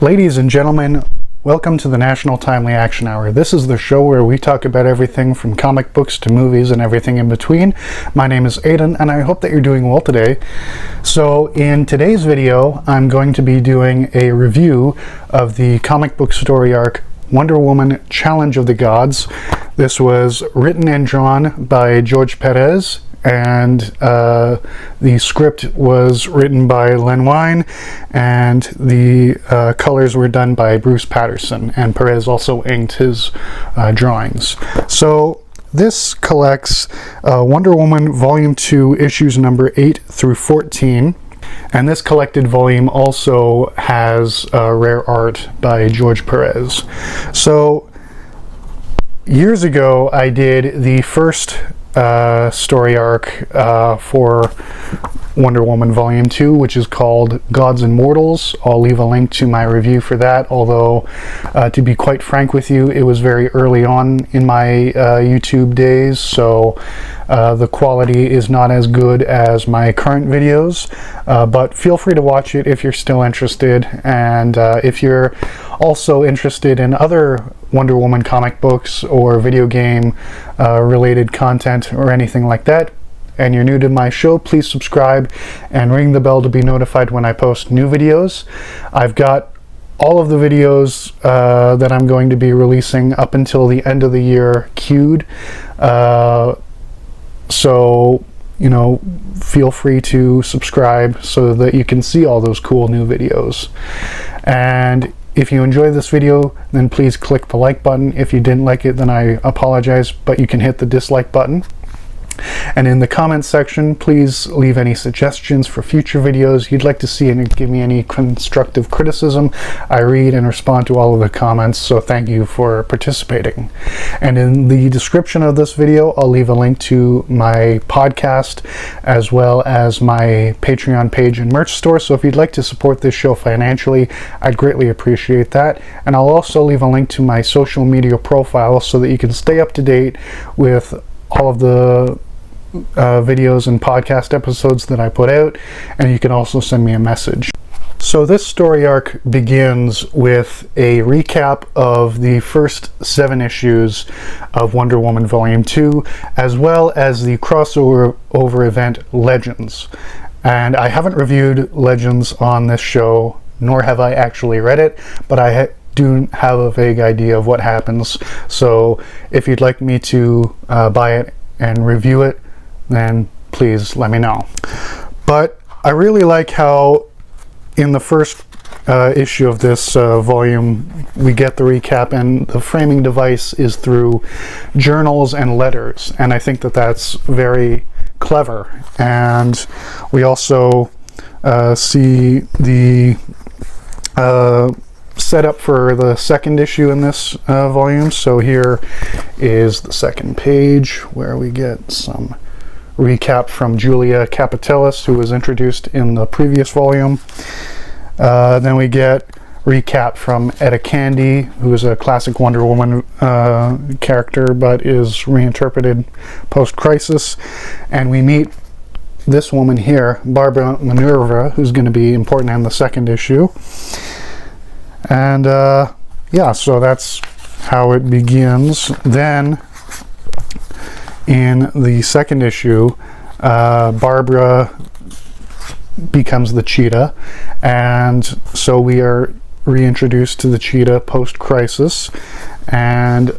Ladies and gentlemen, welcome to the National Timely Action Hour. This is the show where we talk about everything from comic books to movies and everything in between. My name is Aidan, and I hope that you're doing well today. So in today's video, I'm going to be doing a review of the comic book story arc Wonder Woman Challenge of the Gods. This was written and drawn by George Perez, and the script was written by Len Wein, and the colors were done by Bruce Patterson, and Perez also inked his drawings. So this collects Wonder Woman Volume 2, issues number 8 through 14. And this collected volume also has rare art by George Perez. So years ago, I did the first story arc for Wonder Woman Volume 2, which is called Gods and Mortals. I'll leave a link to my review for that, although to be quite frank with you, it was very early on in my YouTube days, so the quality is not as good as my current videos, but feel free to watch it if you're still interested. And if you're also interested in other Wonder Woman comic books or video game related content or anything like that, and you're new to my show, please subscribe and ring the bell to be notified when I post new videos. I've got all of the videos that I'm going to be releasing up until the end of the year queued. So, you know, feel free to subscribe so that you can see all those cool new videos. And if you enjoy this video, then please click the like button. If you didn't like it, then I apologize, but you can hit the dislike button. And in the comments section, please leave any suggestions for future videos you'd like to see, and give me any constructive criticism. I read and respond to all of the comments, so thank you for participating. And in the description of this video, I'll leave a link to my podcast as well as my Patreon page and merch store. So if you'd like to support this show financially, I'd greatly appreciate that. And I'll also leave a link to my social media profile so that you can stay up to date with all of the videos and podcast episodes that I put out, and you can also send me a message. So this story arc begins with a recap of the first 7 issues of Wonder Woman Volume 2, as well as the crossover event Legends. And I haven't reviewed Legends on this show, nor have I actually read it, but I do have a vague idea of what happens. So if you'd like me to buy it and review it, then please let me know. But I really like how in the first issue of this volume we get the recap, and the framing device is through journals and letters, and I think that that's very clever. And we also see the setup for the second issue in this volume. So here is the second page, where we get some recap from Julia Capitelis, who was introduced in the previous volume. Then we get recap from Etta Candy, who is a classic Wonder Woman character but is reinterpreted post-crisis. And we meet this woman here, Barbara Minerva, who's going to be important in the second issue. And yeah, so that's how it begins. Then in the second issue, Barbara becomes the Cheetah, and so we are reintroduced to the Cheetah post-crisis. And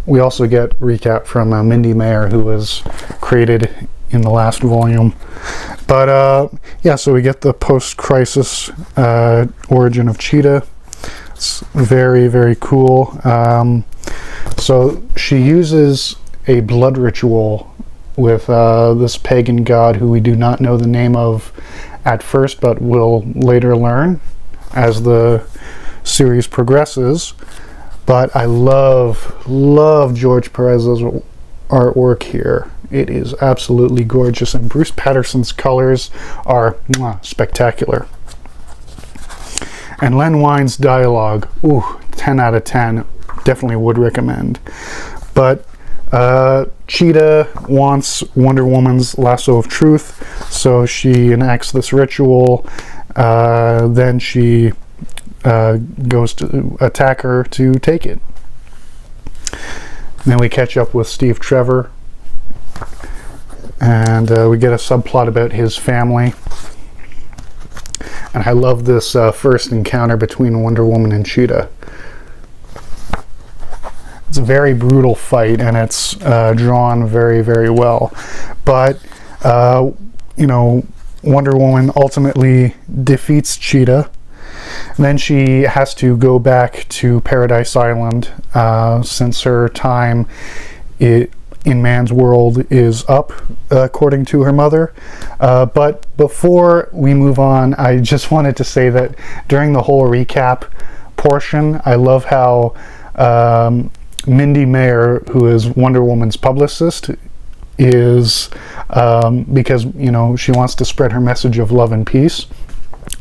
we also get recap from Mindy Mayer, who was created in the last volume. But yeah, so we get the post-crisis origin of Cheetah. It's very, very cool. So she uses a blood ritual with this pagan god who we do not know the name of at first, but will later learn as the series progresses. But I love George Perez's artwork here. It is absolutely gorgeous, and Bruce Patterson's colors are spectacular. And Len Wein's dialogue, 10 out of 10, definitely would recommend. But Cheetah wants Wonder Woman's lasso of truth, so she enacts this ritual. Then she goes to attack her to take it. And then we catch up with Steve Trevor, and we get a subplot about his family. And I love this first encounter between Wonder Woman and Cheetah. It's a very brutal fight, and it's drawn very, very well. But, you know, Wonder Woman ultimately defeats Cheetah. And then she has to go back to Paradise Island since her time in man's world is up, according to her mother. But before we move on, I just wanted to say that during the whole recap portion, I love how Mindy Mayer, who is Wonder Woman's publicist, is because, you know, she wants to spread her message of love and peace.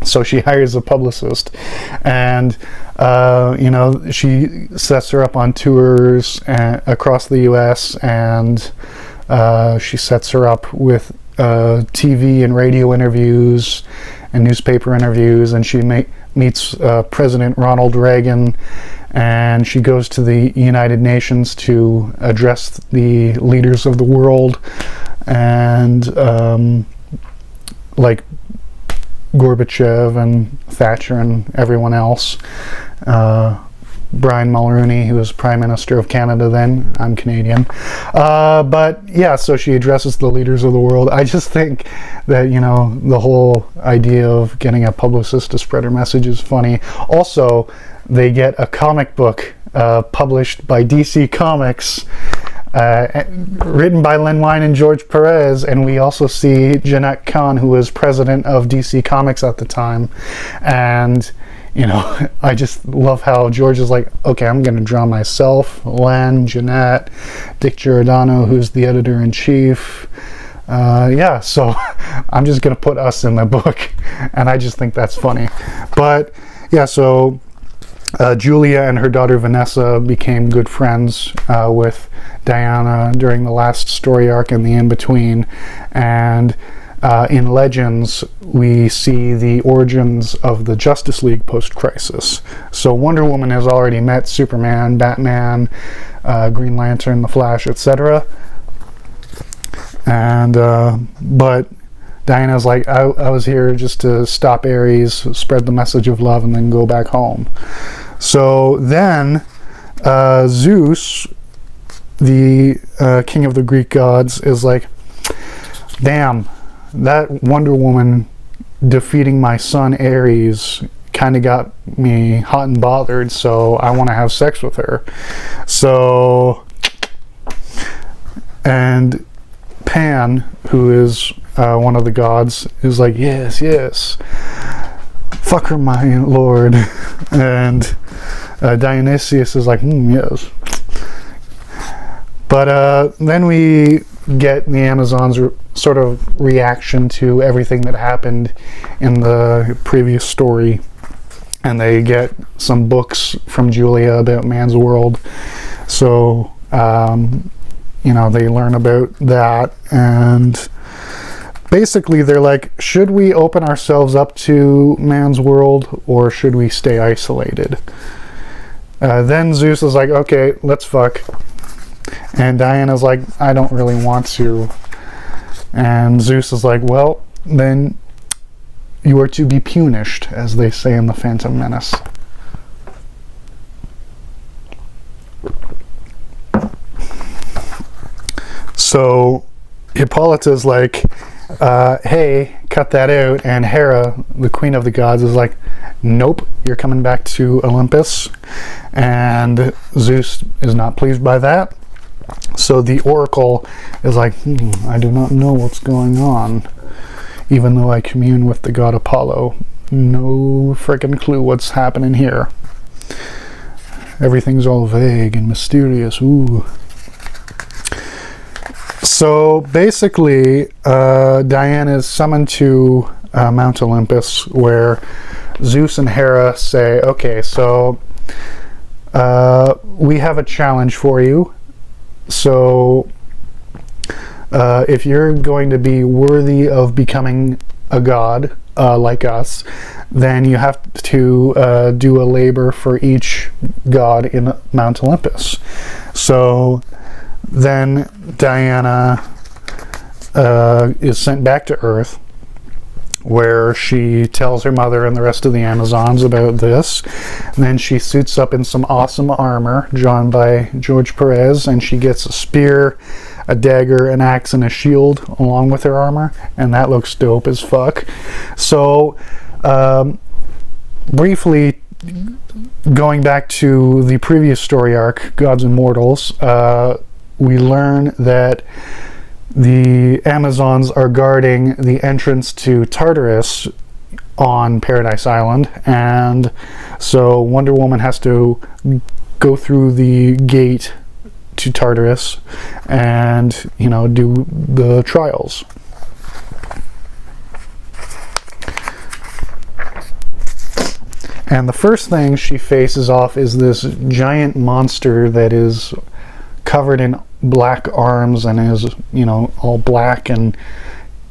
So she hires a publicist, and you know, she sets her up on tours across the U.S., and she sets her up with TV and radio interviews and newspaper interviews, and she meets President Ronald Reagan, and she goes to the United Nations to address the leaders of the world, and like Gorbachev and Thatcher and everyone else. Brian Mulroney, who was Prime Minister of Canada then. I'm Canadian. But yeah, so she addresses the leaders of the world. I just think that, you know, the whole idea of getting a publicist to spread her message is funny. Also, they get a comic book published by DC Comics, written by Len Wein and George Perez, and we also see Jeanette Kahn, who was president of DC Comics at the time. And, you know, I just love how George is like, okay, I'm going to draw myself, Len, Jeanette, Dick Giordano, who's the editor-in-chief. Yeah, so I'm just going to put us in the book, and I just think that's funny. But, yeah, so Julia and her daughter Vanessa became good friends with Diana during the last story arc and the in-between. And in Legends, we see the origins of the Justice League post-crisis. So Wonder Woman has already met Superman, Batman, Green Lantern, The Flash, etc. And but Diana's like, I was here just to stop Ares, spread the message of love, and then go back home. So then Zeus, the king of the Greek gods, is like, damn, that Wonder Woman defeating my son Ares kind of got me hot and bothered, so I want to have sex with her. So, and Pan, who is one of the gods, is like, yes, yes, fuck her, my lord. And Dionysius is like, yes. But then we get the Amazons' sort of reaction to everything that happened in the previous story, and they get some books from Julia about man's world. So you know, they learn about that, and basically they're like, should we open ourselves up to man's world, or should we stay isolated? Then Zeus is like, okay, let's fuck. And Diana's like, I don't really want to. And Zeus is like, well, then you are to be punished, as they say in The Phantom Menace. So Hippolyta's like, hey, cut that out. And Hera, the queen of the gods, is like, nope, you're coming back to Olympus. And Zeus is not pleased by that. So the oracle is like, I do not know what's going on, even though I commune with the god Apollo. No freaking clue what's happening here. Everything's all vague and mysterious. Ooh. So basically, Diana is summoned to Mount Olympus, where Zeus and Hera say, okay, so we have a challenge for you. So if you're going to be worthy of becoming a god like us, then you have to do a labor for each god in Mount Olympus. So then Diana is sent back to Earth, where she tells her mother and the rest of the Amazons about this. And then she suits up in some awesome armor drawn by George Perez, and she gets a spear, a dagger, an axe, and a shield along with her armor, and that looks dope as fuck. So briefly going back to the previous story arc, Gods and Mortals, we learn that the Amazons are guarding the entrance to Tartarus on Paradise Island, and so Wonder Woman has to go through the gate to Tartarus and, you know, do the trials. And the first thing she faces off is this giant monster that is covered in black arms and is, you know, all black, and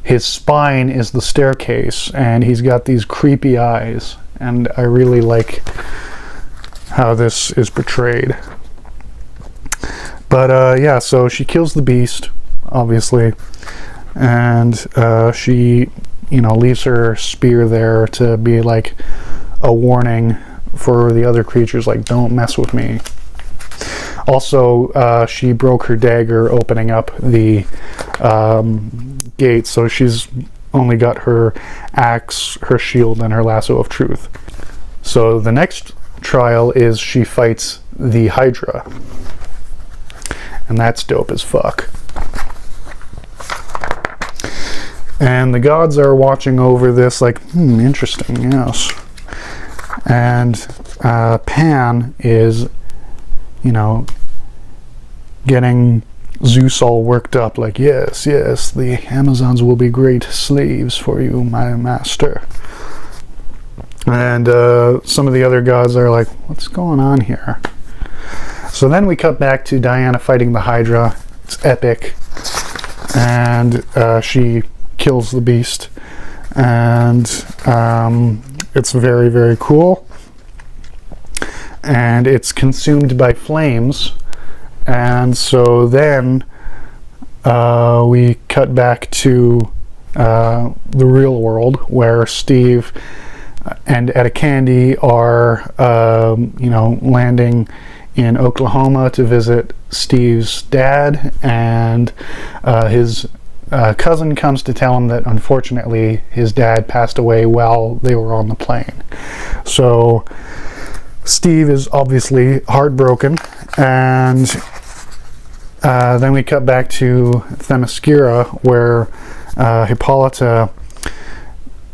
his spine is the staircase, and he's got these creepy eyes, and I really like how this is portrayed. But yeah, so she kills the beast, obviously, and she, you know, leaves her spear there to be like a warning for the other creatures, like, don't mess with me. Also, she broke her dagger opening up the gate, so she's only got her axe, her shield, and her lasso of truth. So the next trial is she fights the Hydra, and that's dope as fuck. And the gods are watching over this like, interesting, yes. And Pan is, you know, getting Zeus all worked up, like, yes, the Amazons will be great slaves for you, my master. And some of the other gods are like, what's going on here? So then we cut back to Diana fighting the Hydra. It's epic. And she kills the beast. And it's very, very cool. And it's consumed by flames. And so then we cut back to the real world, where Steve and Etta Candy are, you know, landing in Oklahoma to visit Steve's dad, and his cousin comes to tell him that unfortunately his dad passed away while they were on the plane. So Steve is obviously heartbroken, and then we cut back to Themyscira, where Hippolyta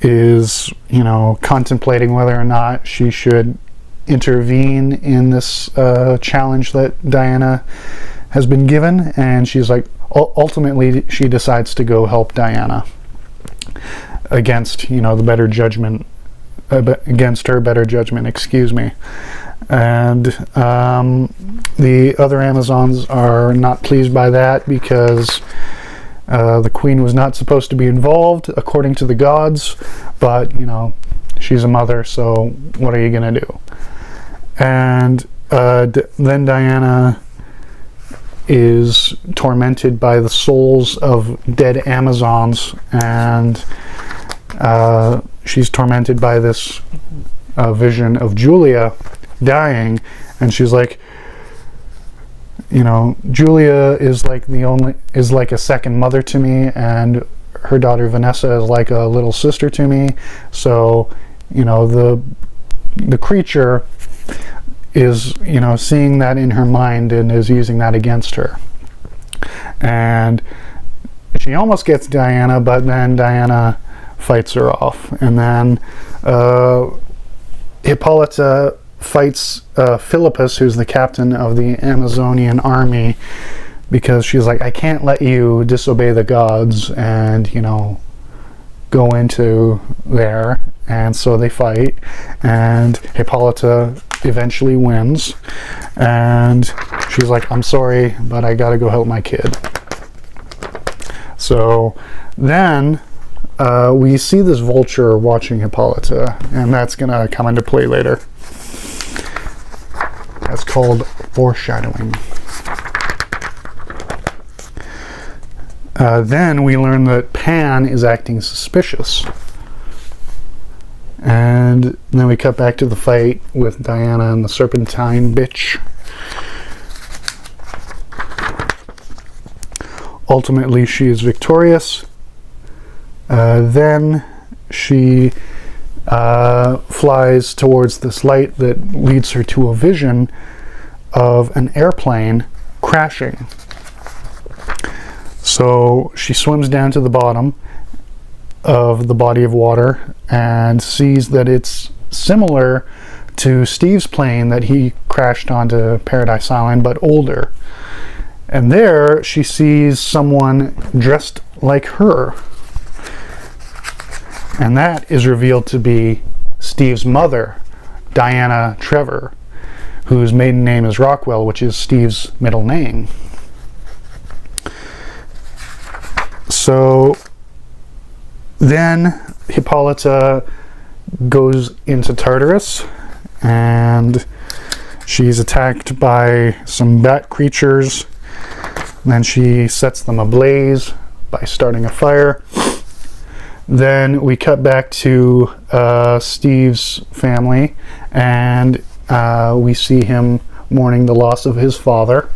is, you know, contemplating whether or not she should intervene in this challenge that Diana has been given, and she's like, ultimately she decides to go help Diana against, you know, the better judgment, against her better judgment, excuse me. And the other Amazons are not pleased by that, because the queen was not supposed to be involved according to the gods, but, you know, she's a mother, so what are you gonna do? And then Diana is tormented by the souls of dead Amazons, and she's tormented by this vision of Julia dying, and she's like, you know, Julia is like a second mother to me, and her daughter Vanessa is like a little sister to me. So, you know, the creature is, you know, seeing that in her mind and is using that against her. And she almost gets Diana, but then Diana fights her off. And then Hippolyta fights Philippus, who's the captain of the Amazonian army, because she's like, I can't let you disobey the gods and, you know, go into there. And so they fight, and Hippolyta eventually wins, and she's like, I'm sorry, but I gotta go help my kid. So then we see this vulture watching Hippolyta, and that's going to come into play later. That's called foreshadowing. Then we learn that Pan is acting suspicious. And then we cut back to the fight with Diana and the Serpentine bitch. Ultimately, she is victorious. Then she flies towards this light that leads her to a vision of an airplane crashing. So she swims down to the bottom of the body of water and sees that it's similar to Steve's plane that he crashed onto Paradise Island, but older. And there she sees someone dressed like her. And that is revealed to be Steve's mother, Diana Trevor, whose maiden name is Rockwell, which is Steve's middle name. So then Hippolyta goes into Tartarus, and she's attacked by some bat creatures. And then she sets them ablaze by starting a fire. Then we cut back to Steve's family, and we see him mourning the loss of his father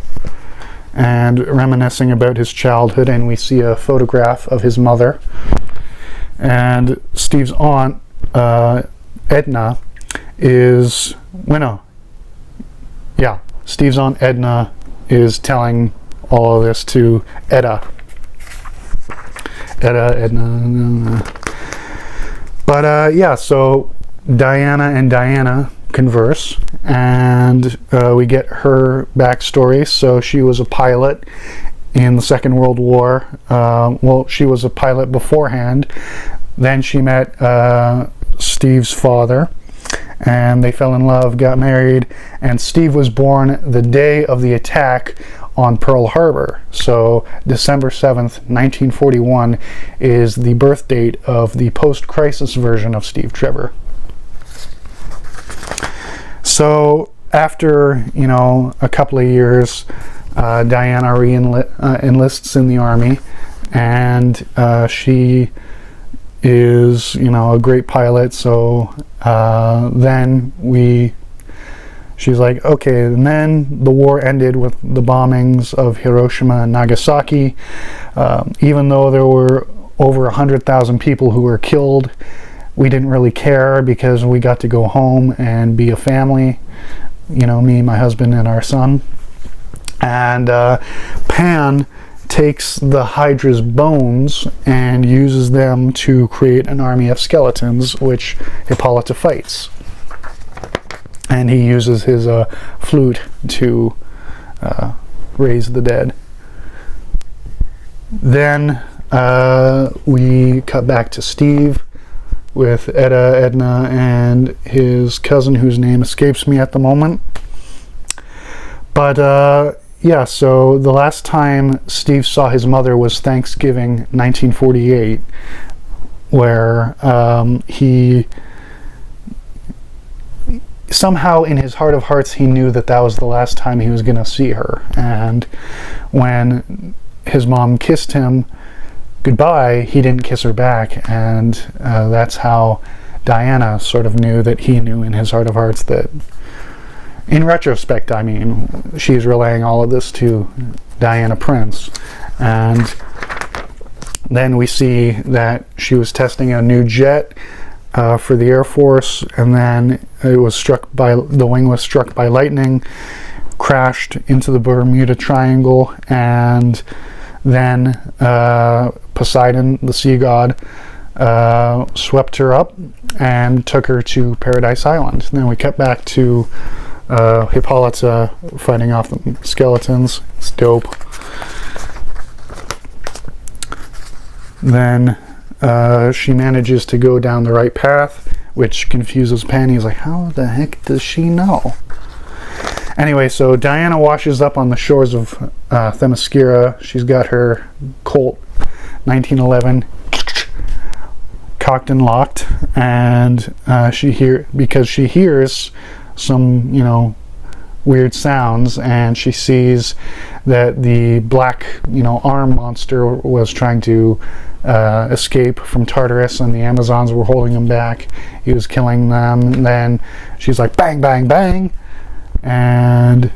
and reminiscing about his childhood, and we see a photograph of his mother. And Steve's aunt, Edna, Steve's aunt Edna is telling all of this to Edna. But so Diana and Diana converse, and we get her backstory. So she was a pilot in the Second World War. Well, she was a pilot beforehand. Then she met Steve's father, and they fell in love, got married, and Steve was born the day of the attack on Pearl Harbor. So December 7th, 1941 is the birth date of the post-crisis version of Steve Trevor. So after, a couple of years, Diana enlists in the army, and she is, a great pilot. So then she's like, okay, and then the war ended with the bombings of Hiroshima and Nagasaki. Even though there were over 100,000 people who were killed, we didn't really care because we got to go home and be a family, me, my husband, and our son. And Pan takes the Hydra's bones and uses them to create an army of skeletons, which Hippolyta fights. And he uses his flute to raise the dead. Then we cut back to Steve with Edna, and his cousin, whose name escapes me at the moment. But so the last time Steve saw his mother was Thanksgiving 1948, where he somehow in his heart of hearts he knew that was the last time he was going to see her. And when his mom kissed him goodbye, he didn't kiss her back, and that's how Diana sort of knew that he knew in his heart of hearts that, in retrospect, she's relaying all of this to Diana Prince. And then we see that she was testing a new jet for the Air Force, and then the wing was struck by lightning, crashed into the Bermuda Triangle, and then Poseidon, the sea god, swept her up and took her to Paradise Island. And then we cut back to Hippolyta fighting off the skeletons. It's dope. Then she manages to go down the right path, which confuses Pan. He's like, how the heck does she know? Anyway, so Diana washes up on the shores of Themyscira. She's got her Colt 1911 cocked and locked, and because she hears some, weird sounds, and she sees that the black, arm monster was trying to escape from Tartarus, and the Amazons were holding him back. He was killing them. And then she's like, bang, bang, bang, and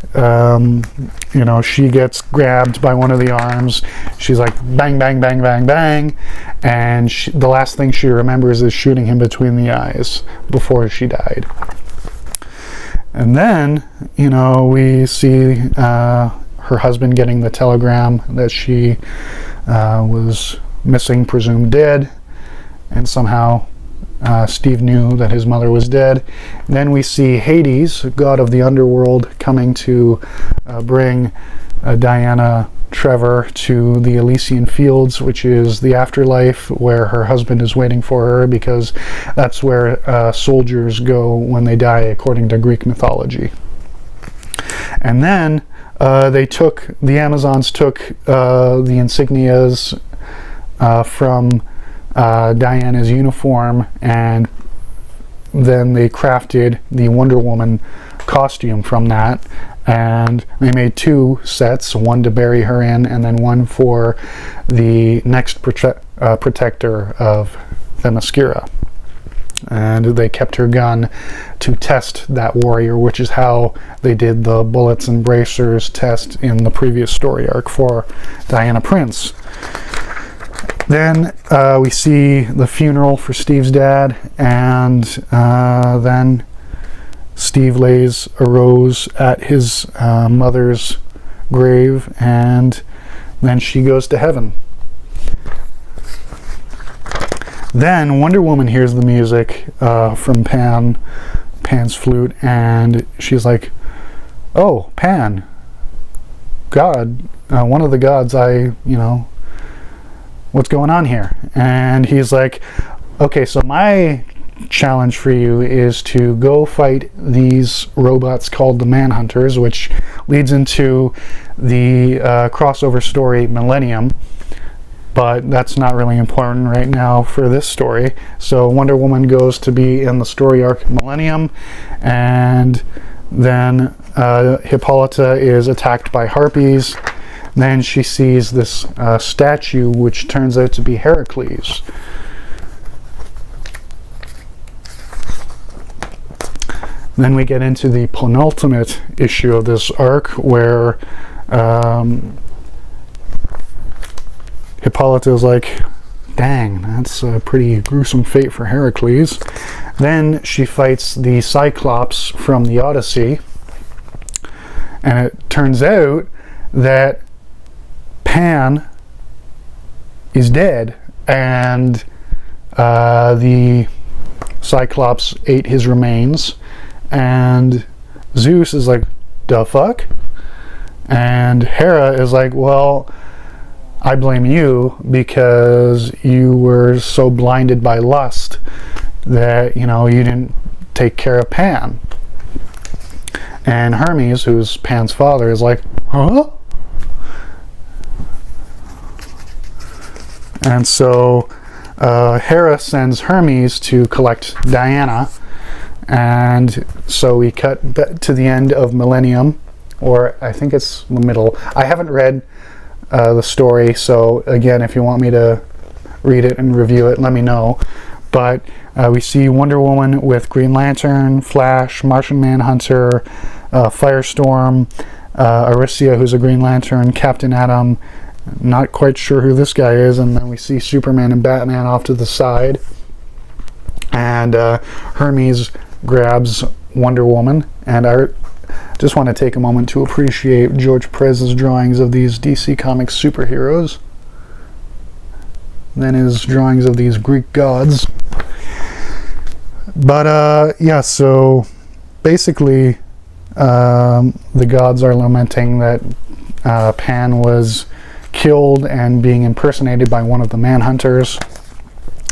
she gets grabbed by one of the arms. She's like, bang, bang, bang, bang, bang, and the last thing she remembers is shooting him between the eyes before she died. And then, we see her husband getting the telegram that she was missing, presumed dead, and somehow Steve knew that his mother was dead. And then we see Hades, god of the underworld, coming to bring Diana Trevor to the Elysian Fields, which is the afterlife where her husband is waiting for her, because that's where soldiers go when they die, according to Greek mythology. And then the Amazons took the insignias from Diana's uniform, and then they crafted the Wonder Woman costume from that, and they made 2 sets, one to bury her in and then one for the next protector of Themyscira. And they kept her gun to test that warrior, which is how they did the bullets and bracers test in the previous story arc for Diana Prince. Then we see the funeral for Steve's dad, and then Steve lays a rose at his mother's grave, and then she goes to heaven. Then Wonder Woman hears the music from Pan's flute, and she's like, oh, Pan, God, one of the gods, what's going on here? And he's like, okay, so my challenge for you is to go fight these robots called the Manhunters, which leads into the crossover story Millennium, but that's not really important right now for this story. So Wonder Woman goes to be in the story arc Millennium, and then Hippolyta is attacked by harpies. Then she sees this statue, which turns out to be Heracles. Then we get into the penultimate issue of this arc, where Hippolyta is like, dang, that's a pretty gruesome fate for Heracles. Then she fights the Cyclops from the Odyssey, and it turns out that Pan is dead, and the Cyclops ate his remains, and Zeus is like, the fuck? And Hera is like, well, I blame you because you were so blinded by lust that, you didn't take care of Pan. And Hermes, who's Pan's father, is like, huh? And so Hera sends Hermes to collect Diana, and so we cut to the end of Millennium, or I think it's the middle. I haven't read the story, so again, if you want me to read it and review it, let me know. But we see Wonder Woman with Green Lantern, Flash, Martian Manhunter, Firestorm, Aricia, who's a Green Lantern, Captain Atom, not quite sure who this guy is, and then we see Superman and Batman off to the side, and Hermes grabs Wonder Woman. And I just want to take a moment to appreciate George Perez's drawings of these DC Comics superheroes, then his drawings of these Greek gods. But yeah, so basically the gods are lamenting that Pan was killed and being impersonated by one of the Manhunters,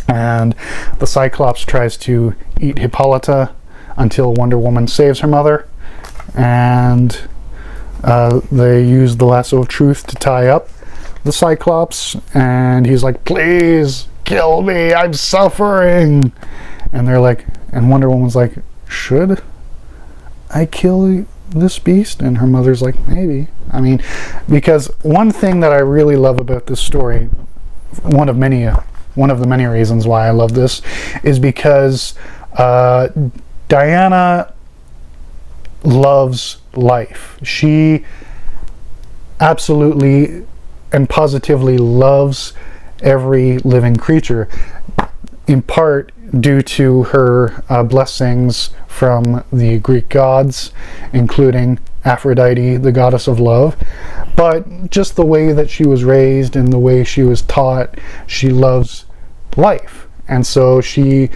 and the Cyclops tries to eat Hippolyta until Wonder Woman saves her mother, and they use the lasso of truth to tie up the Cyclops, and he's like, please kill me, I'm suffering. And they're like, and Wonder Woman's like, should I kill this beast? And her mother's like, maybe. I mean, because one thing that I really love about this story, one of the many reasons why I love this, is because Diana loves life. She absolutely and positively loves every living creature, in part due to her blessings from the Greek gods, including Aphrodite, the goddess of love. But just the way that she was raised and the way she was taught, she loves life. And so she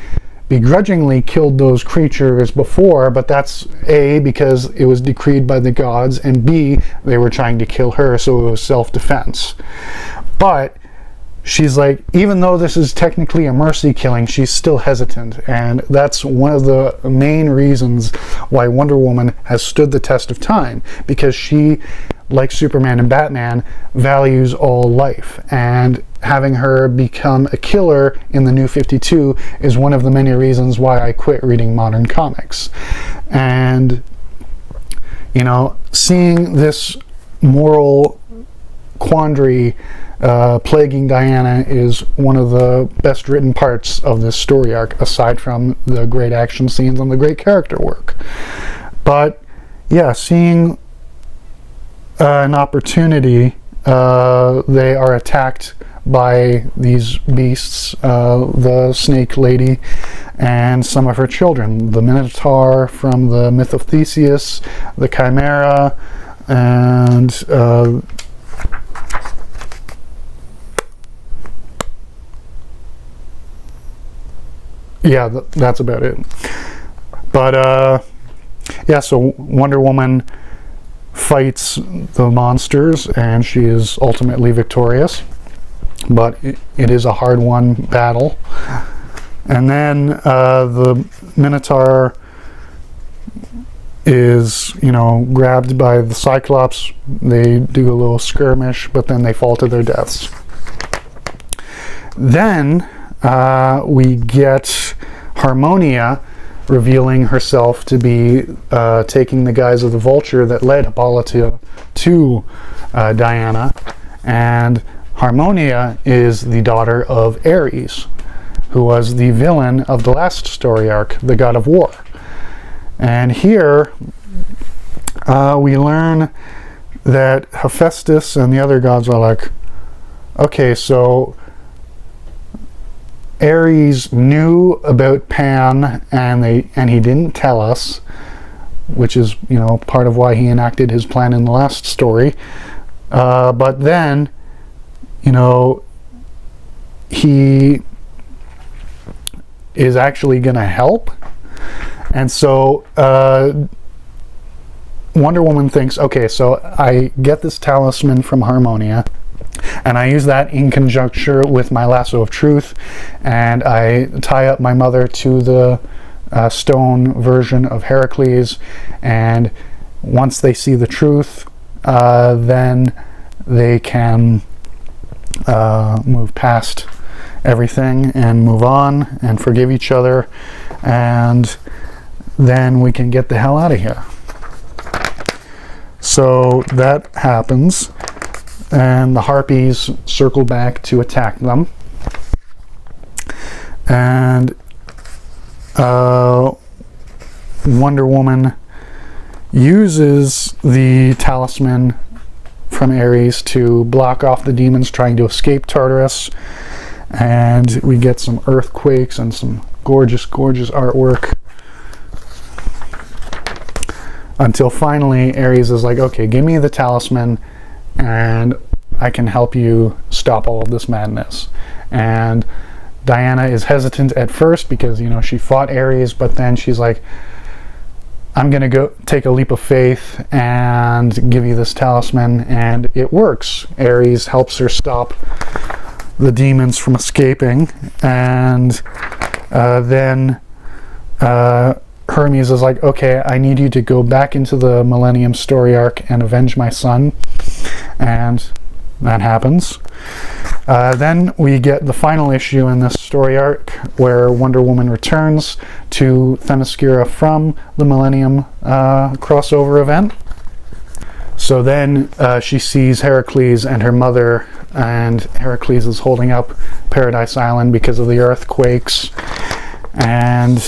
begrudgingly killed those creatures before, but that's A, because it was decreed by the gods, and B, they were trying to kill her, so it was self-defense. But she's like, even though this is technically a mercy killing, she's still hesitant, and that's one of the main reasons why Wonder Woman has stood the test of time, because she, like Superman and Batman, values all life, and having her become a killer in the New 52 is one of the many reasons why I quit reading modern comics. And, you know, seeing this moral quandary plaguing Diana is one of the best written parts of this story arc, aside from the great action scenes and the great character work. But yeah, seeing an opportunity, they are attacked by these beasts, the snake lady and some of her children, the Minotaur from the myth of Theseus, the Chimera, and yeah, that's about it. But yeah, so Wonder Woman fights the monsters and she is ultimately victorious, but it is a hard-won battle. And then the Minotaur is, you know, grabbed by the Cyclops. They do a little skirmish, but then they fall to their deaths. Then we get Harmonia revealing herself to be taking the guise of the Vulture that led Hippolyta to Diana. And Harmonia is the daughter of Ares, who was the villain of the last story arc, the God of War. And here we learn that Hephaestus and the other gods are like, okay, so Ares knew about Pan and he didn't tell us, which is, you know, part of why he enacted his plan in the last story. But then, you know, he is actually going to help. And so Wonder Woman thinks, okay, so I get this talisman from Harmonia, and I use that in conjunction with my lasso of truth, and I tie up my mother to the stone version of Heracles, and once they see the truth, then they can move past everything and move on and forgive each other, and then we can get the hell out of here. So that happens, and the Harpies circle back to attack them, and Wonder Woman uses the talisman from Ares to block off the demons trying to escape Tartarus, and we get some earthquakes and some gorgeous, gorgeous artwork, until finally Ares is like, okay, give me the talisman and I can help you stop all of this madness. And Diana is hesitant at first because, you know, she fought Ares, but then she's like, I'm gonna go take a leap of faith and give you this talisman, and it works. Ares helps her stop the demons from escaping, and then Hermes is like, okay, I need you to go back into the Millennium story arc and avenge my son, and that happens. Then we get the final issue in this story arc where Wonder Woman returns to Themyscira from the Millennium crossover event. So then she sees Heracles and her mother, and Heracles is holding up Paradise Island because of the earthquakes. And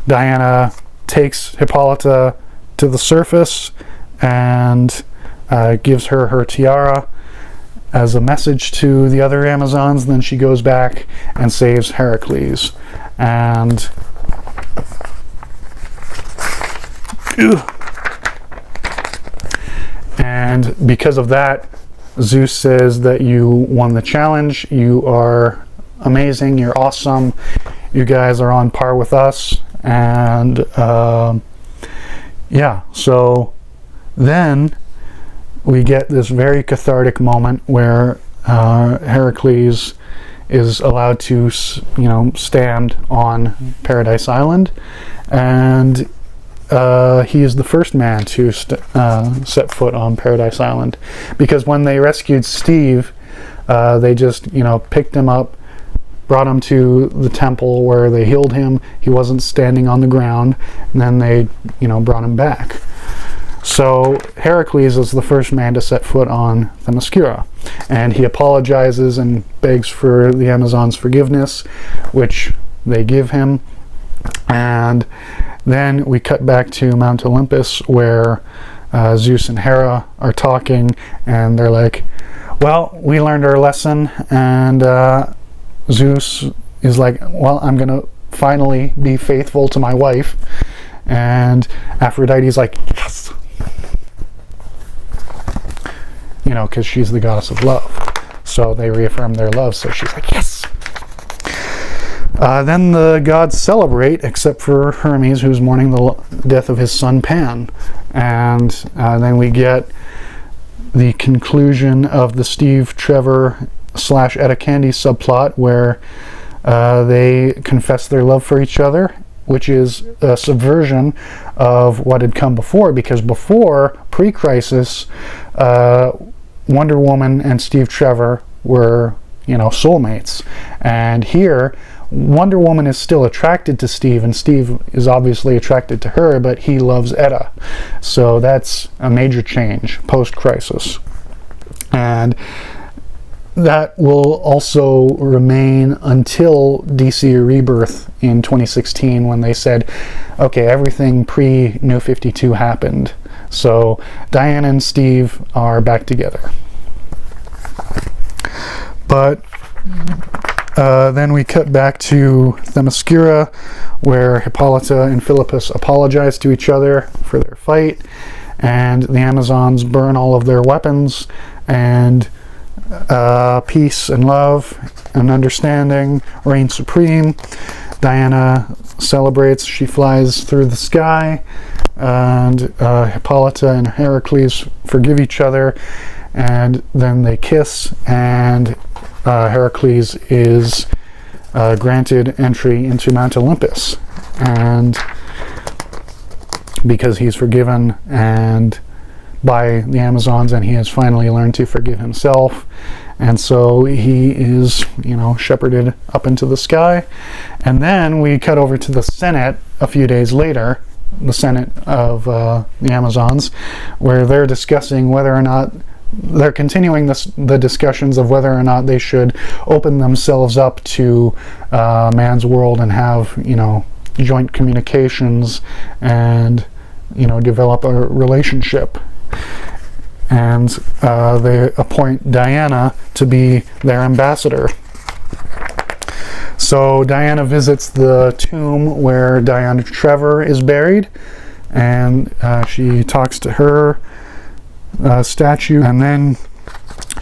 Diana takes Hippolyta to the surface and gives her her tiara as a message to the other Amazons. Then she goes back and saves Heracles. And because of that, Zeus says that you won the challenge. You are amazing. You're awesome. You guys are on par with us. And yeah, so then we get this very cathartic moment where Heracles is allowed to, stand on Paradise Island, and he is the first man to set foot on Paradise Island, because when they rescued Steve, they just, picked him up, brought him to the temple where they healed him. He wasn't standing on the ground, and then they, brought him back. So Heracles is the first man to set foot on Themyscira, and he apologizes and begs for the Amazons' forgiveness, which they give him. And then we cut back to Mount Olympus, where Zeus and Hera are talking, and they're like, well, we learned our lesson. And Zeus is like, well, I'm going to finally be faithful to my wife. And Aphrodite's like, yes. Because she's the goddess of love. So they reaffirm their love, so she's like, yes. Then the gods celebrate, except for Hermes, who's mourning the death of his son Pan. And then we get the conclusion of the Steve Trevor / Etta Candy subplot, where they confess their love for each other, which is a subversion of what had come before, because before, pre-crisis, Wonder Woman and Steve Trevor were, soulmates. And here, Wonder Woman is still attracted to Steve, and Steve is obviously attracted to her, but he loves Etta. So that's a major change post-crisis. And that will also remain until DC Rebirth in 2016, when they said, okay, everything pre-New 52 happened. So Diana and Steve are back together. But then we cut back to Themyscira, where Hippolyta and Philippus apologize to each other for their fight, and the Amazons burn all of their weapons, and peace and love and understanding reign supreme. Diana celebrates. She flies through the sky, and Hippolyta and Heracles forgive each other, and then they kiss, and Heracles is granted entry into Mount Olympus, and because he's forgiven and by the Amazons, and he has finally learned to forgive himself, and so he is, shepherded up into the sky. And then we cut over to the Senate a few days later, the Senate of the Amazons, where they're discussing whether or not they're continuing the discussions of whether or not they should open themselves up to man's world and have, joint communications and, develop a relationship. And they appoint Diana to be their ambassador. So Diana visits the tomb where Diana Trevor is buried, and she talks to her statue, and then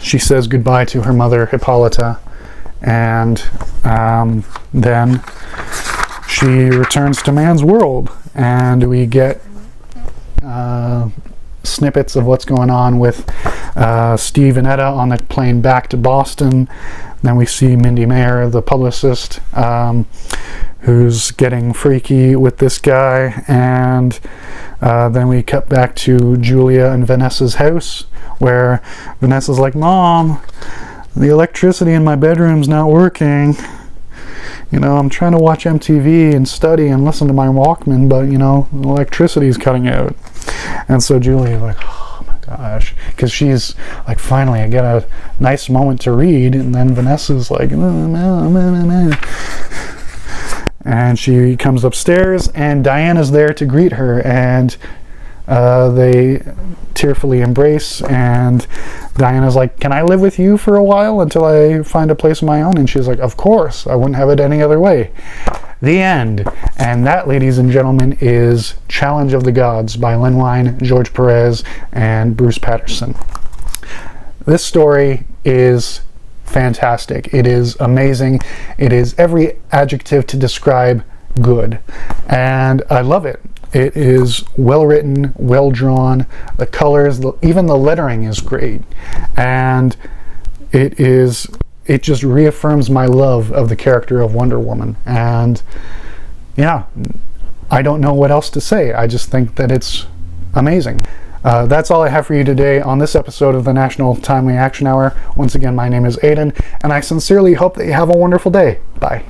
she says goodbye to her mother Hippolyta, and then she returns to man's world, and we get snippets of what's going on with Steve and Etta on the plane back to Boston. Then we see Mindy Mayer, the publicist, who's getting freaky with this guy, and then we cut back to Julia and Vanessa's house, where Vanessa's like, Mom, the electricity in my bedroom's not working. You know, I'm trying to watch MTV and study and listen to my Walkman, but, you know, the electricity's cutting out. And so Julie's like, oh my gosh, because she's like, finally I get a nice moment to read, and then Vanessa's like, and she comes upstairs, and Diana's there to greet her, and they tearfully embrace, and Diana's like, can I live with you for a while until I find a place of my own? And she's like, of course, I wouldn't have it any other way. The end. And that, ladies and gentlemen, is Challenge of the Gods by Lynn Wein, George Perez, and Bruce Patterson. This story is fantastic. It is amazing. It is every adjective to describe good. And I love it. It is well written, well drawn. The colors, even the lettering is great. And it just reaffirms my love of the character of Wonder Woman. And yeah, I don't know what else to say. I just think that it's amazing. That's all I have for you today on this episode of the National Timely Action Hour. Once again, my name is Aidan, and I sincerely hope that you have a wonderful day. Bye.